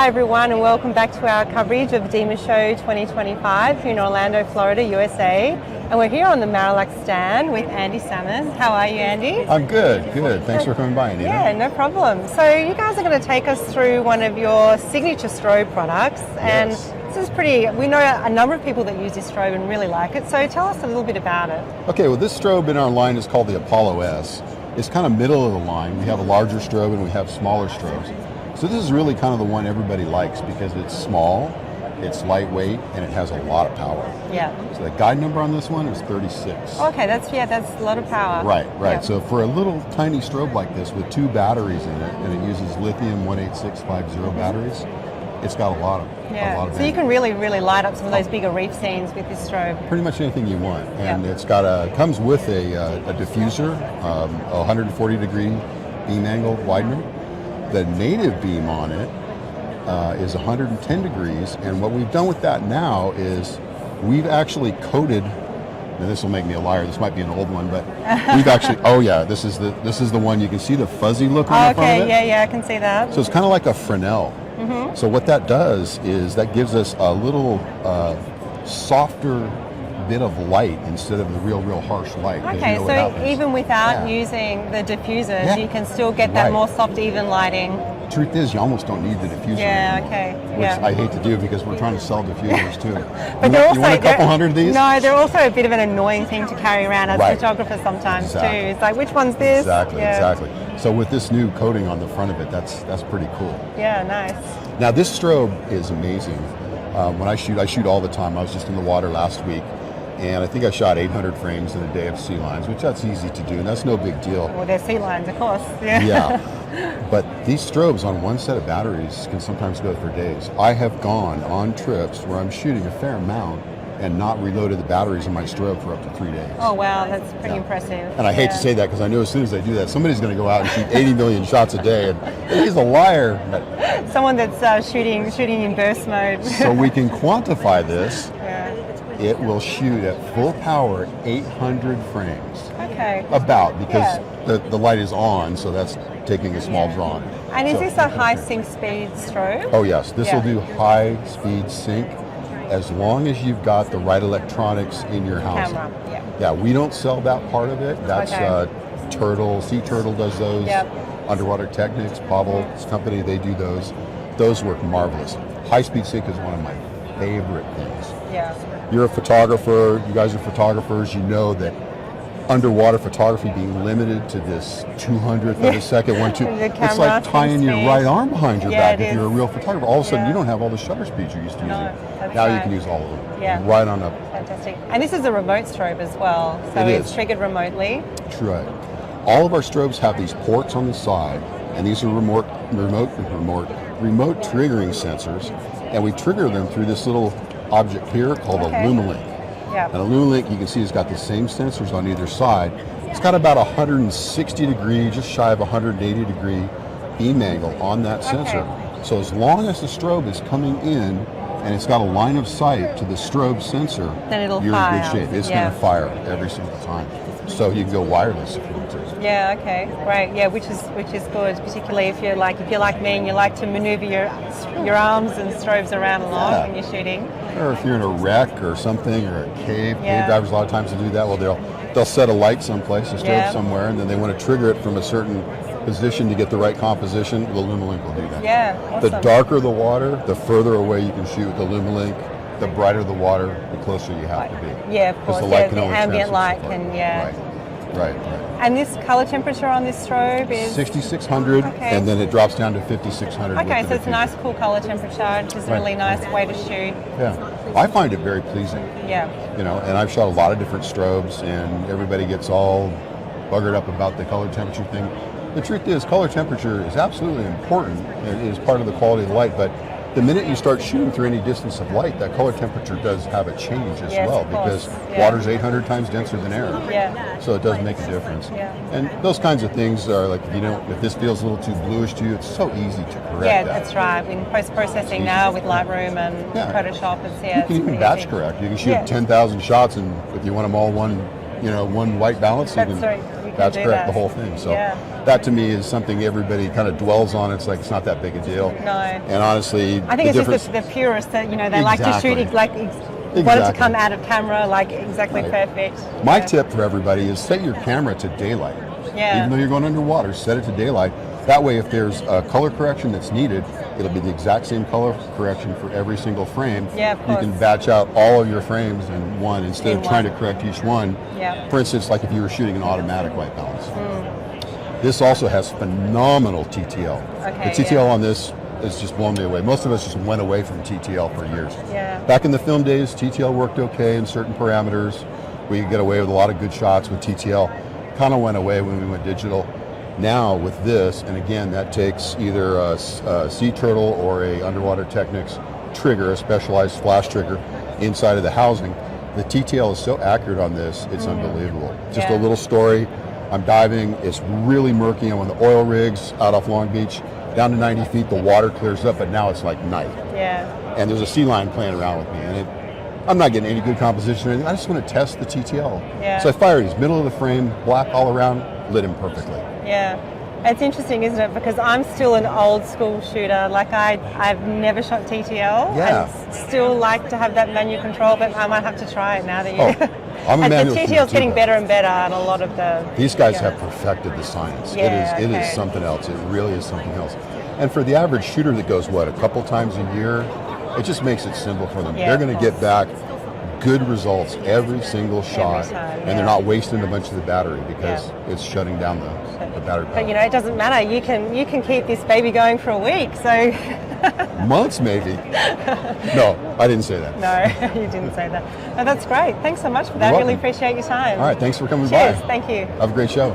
Hi everyone, and welcome back to our coverage of DEMA Show 2025 here in Orlando, Florida, USA. And we're here on the Marelux stand with Andy Sallmon. How are you, Andy? I'm good. Thanks for coming by, Anita. Yeah, no problem. So you guys are going to take us through one of your signature strobe products. And Yes. this is pretty, we know a number of people that use this strobe and really like it. So tell us a little bit about it. Okay, well this strobe in our line is called the Apollo S. It's kind of middle of the line. We have a larger strobe and we have smaller strobes. So this is really kind of the one everybody likes because it's small, it's lightweight, and it has a lot of power. Yeah. So the guide number on this one is 36. Okay, that's a lot of power. Right. Yeah. So for a little tiny strobe like this with 2 batteries in it, and it uses lithium 18650 batteries, it's got a lot of So you can really light up some of those bigger reef scenes with this strobe. Pretty much anything you want, and it's got comes with a diffuser, a 140 degree beam angle widener. The native beam on it is 110 degrees, and what we've done with that now is we've actually coated. Now this will make me a liar. This might be an old one, but we've actually. Oh yeah, this is the one. You can see the fuzzy look on the front of it. Yeah, I can see that. So it's kind of like a Fresnel. Mm-hmm. So what that does is that gives us a little softer bit of light instead of the real harsh light. Okay, so even without using the diffusers, you can still get that more soft, even lighting. Truth is, you almost don't need the diffuser anymore, which I hate to do because we're trying to sell diffusers too. But you want a couple hundred of these? No, they're also a bit of an annoying thing to carry around as photographers sometimes too. It's like, which one's this? Exactly. So with this new coating on the front of it, that's pretty cool. Yeah, nice. Now this strobe is amazing. When I shoot all the time. I was just in the water last week, and I think I shot 800 frames in a day of sea lions, which that's easy to do, and that's no big deal. Well, they're sea lions, of course. But these strobes on one set of batteries can sometimes go for days. I have gone on trips where I'm shooting a fair amount and not reloaded the batteries in my strobe for up to 3 days. Oh wow, that's pretty impressive. And I hate to say that because I know as soon as they do that, somebody's going to go out and shoot 80 million shots a day, and he's a liar. But someone that's shooting in burst mode. So we can quantify this. It will shoot at full power 800 frames. Okay. About, because the light is on, so that's taking a small draw. And is this a high sync speed strobe? Oh yes, this will do high speed sync as long as you've got the right electronics in your house. Camera, Yeah, we don't sell that part of it. That's Sea Turtle does those. Underwater Technics, Pavel's company, they do those. Those work marvelous. High speed sync is one of my favorite things. Yeah. You're a photographer, you guys are photographers, you know that underwater photography being limited to this 200th of a second, it's like tying your right arm behind your back if you're a real photographer. All of a sudden you don't have all the shutter speeds you're used to using. Now you can use all of them. Right on up. Fantastic. And this is a remote strobe as well, so it's triggered remotely. Right. All of our strobes have these ports on the side, and these are remote triggering sensors, and we trigger them through this little object here called a Lumalink. And a Lumalink, you can see, has got the same sensors on either side. It's got about 160 degree, just shy of 180 degree beam angle on that sensor. So as long as the strobe is coming in and it's got a line of sight to the strobe sensor, then you're in good shape. It's going to fire every single time. So you can go wireless if you want to. Yeah, okay, great. Yeah, which is good, particularly if you're like me and you like to maneuver your arms and strobes around a lot when you're shooting. Or if you're in a wreck or something, or a cave. Cave divers a lot of times will do that. Well, they'll set a light someplace, a strobe somewhere, and then they want to trigger it from a certain position to get the right composition. The Lumalink will do that. Yeah, awesome. The darker the water, the further away you can shoot with the Lumalink. The brighter the water, the closer you have to be. Yeah, of course. The light can the only ambient light can, Right. And this color temperature on this strobe is 6600, and then it drops down to 5600. Okay, so it's a nice, cool color temperature, which is a really nice way to shoot. Yeah, I find it very pleasing. Yeah. You know, and I've shot a lot of different strobes, and everybody gets all buggered up about the color temperature thing. The truth is, color temperature is absolutely important. It is part of the quality of the light, but the minute you start shooting through any distance of light, that color temperature does have a change as well, because water's 800 times denser than air. So it does make a difference. And those kinds of things are like, if this feels a little too bluish to you, it's so easy to correct that. That's right. In post-processing now with Lightroom and Photoshop, you can even batch correct. You can shoot 10,000 shots, and if you want them all one white balance, you You can That's do correct, that. the whole thing. So Yeah. that to me is something everybody kind of dwells on. It's like, it's not that big a deal. No. And honestly, I think the it's difference, just the purists that, they like to shoot want it to Exactly. come out of camera like exactly Right. perfect. My Yeah. tip for everybody is set your camera to daylight. Yeah. Even though you're going underwater, set it to daylight. That way, if there's a color correction that's needed, it'll be the exact same color correction for every single frame. Yeah, of You course. can batch out all of your frames in one instead In of trying one. to correct each one. Yeah. For instance, like if you were shooting an automatic white balance. This also has phenomenal TTL. Okay, The TTL yeah. on this is just blown me away. Most of us just went away from TTL for years. Yeah. Back in the film days, TTL worked okay in certain parameters. We could get away with a lot of good shots with TTL. Kind of went away when we went digital. Now with this, and again, that takes either a sea turtle or a Underwater Technics trigger, a specialized flash trigger inside of the housing. The TTL is so accurate on this, it's unbelievable. Just Yeah. a little story. I'm diving, it's really murky. I'm on the oil rigs out off Long Beach, down to 90 feet, the water clears up, but now it's like night. Yeah. And there's a sea lion playing around with me, and I'm not getting any good composition or anything. I just want to test the TTL. Yeah. So I fired these middle of the frame, black all around, lit him perfectly. Yeah. It's interesting, isn't it? Because I'm still an old school shooter. Like I've never shot TTL. Yeah. I still like to have that manual control, but I might have to try it now that you. Oh, I'm a And manual the shooter TTL's too, getting though. better and better on a lot of the. These guys yeah. have perfected the science. Yeah, it okay. is something else. It really is something else. And for the average shooter that goes, a couple times a year, it just makes it simple for them. Yeah, They're of going to get back good results every single shot, time, and yeah. they're not wasting a bunch of the battery because it's shutting down the battery But power. it doesn't matter. You can keep this baby going for a week. So Months maybe. No, I didn't say that. no, you didn't say that. No, that's great. Thanks so much for that. You're Really welcome. appreciate your time. All right, thanks for coming Cheers. by. Thank you. Have a great show.